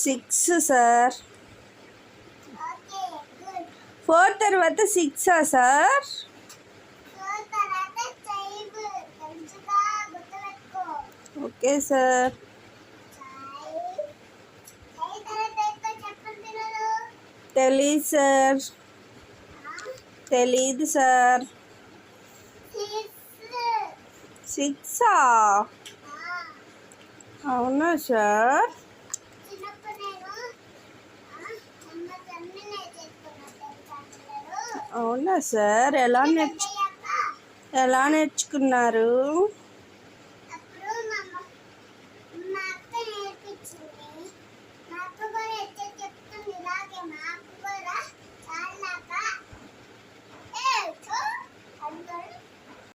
6 sir. 4 తర్వాత 6 sir? Okay sir. తెలీదు sir. తెలీదు సార్. 6 అవునా సార్? అవునా సార్? ఎలా నేర్చుకున్నారు?